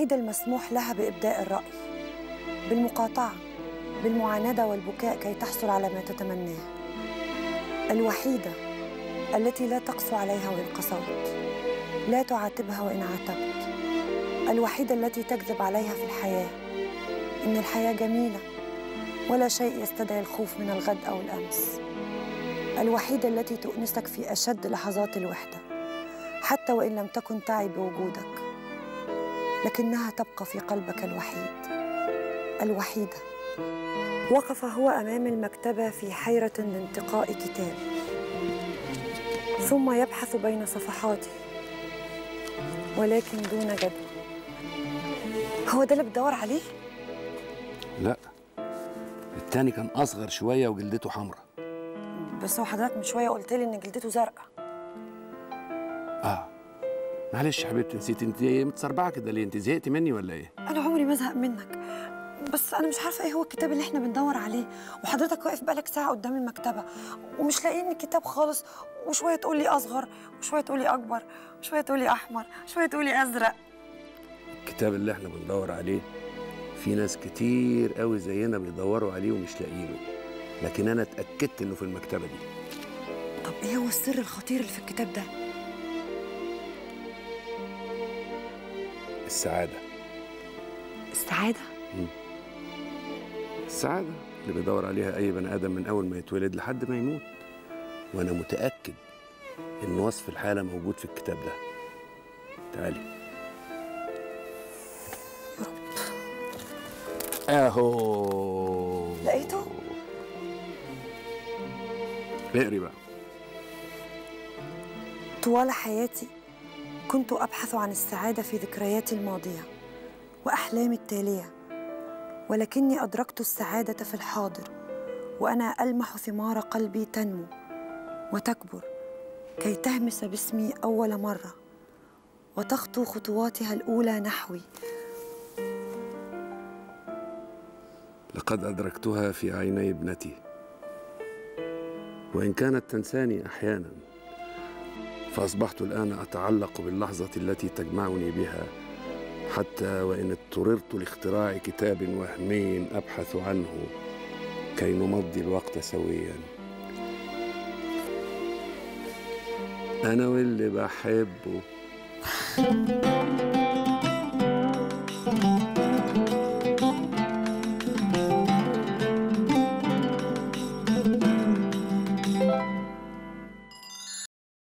الوحيدة المسموح لها بإبداء الرأي، بالمقاطعة، بالمعاندة والبكاء كي تحصل على ما تتمناه. الوحيدة التي لا تقسو عليها وإن قسوت، لا تعاتبها وإن عاتبت. الوحيدة التي تكذب عليها في الحياة إن الحياة جميلة ولا شيء يستدعي الخوف من الغد أو الأمس. الوحيدة التي تؤنسك في أشد لحظات الوحدة حتى وإن لم تكن تعي بوجودك، لكنها تبقى في قلبك الوحيد. الوحيدة. وقف هو أمام المكتبة في حيرة لانتقاء كتاب، ثم يبحث بين صفحاته ولكن دون جدوى. هو ده اللي بتدور عليه؟ لا، التاني كان أصغر شوية وجلدته حمراء. بس هو حضرتك من شوية قلت لي إن جلدته زرقاء. معلش يا حبيبتي، نسيت. انت متسربعه كده ليه؟ انت زهقتي مني ولا ايه؟ انا عمري ما ازهق منك، بس انا مش عارفه ايه هو الكتاب اللي احنا بندور عليه، وحضرتك واقف بقالك ساعه قدام المكتبه ومش لاقيين الكتاب خالص، وشويه تقول لي اصغر وشويه تقول لي اكبر وشويه تقول لي احمر وشويه تقول لي ازرق. الكتاب اللي احنا بندور عليه في ناس كتير قوي زينا بيدوروا عليه ومش لاقيينه، لكن انا اتاكدت انه في المكتبه دي. طب ايه هو السر الخطير اللي في الكتاب ده؟ السعادة. السعادة؟ السعادة اللي بيدور عليها أي بني آدم من أول ما يتولد لحد ما يموت، وأنا متأكد إن وصف الحالة موجود في الكتاب ده. تعالي. يا رب. أهو لقيته؟ اقري بقى. طوال حياتي كنت أبحث عن السعادة في ذكرياتي الماضية وأحلامي التالية، ولكني أدركت السعادة في الحاضر، وأنا ألمح ثمار قلبي تنمو وتكبر كي تهمس باسمي أول مرة وتخطو خطواتها الأولى نحوي. لقد أدركتها في عيني ابنتي، وإن كانت تنساني أحياناً، فأصبحت الآن أتعلق باللحظة التي تجمعني بها، حتى وإن اضطررت لاختراع كتاب وهمي أبحث عنه كي نمضي الوقت سوياً. أنا واللي بحبه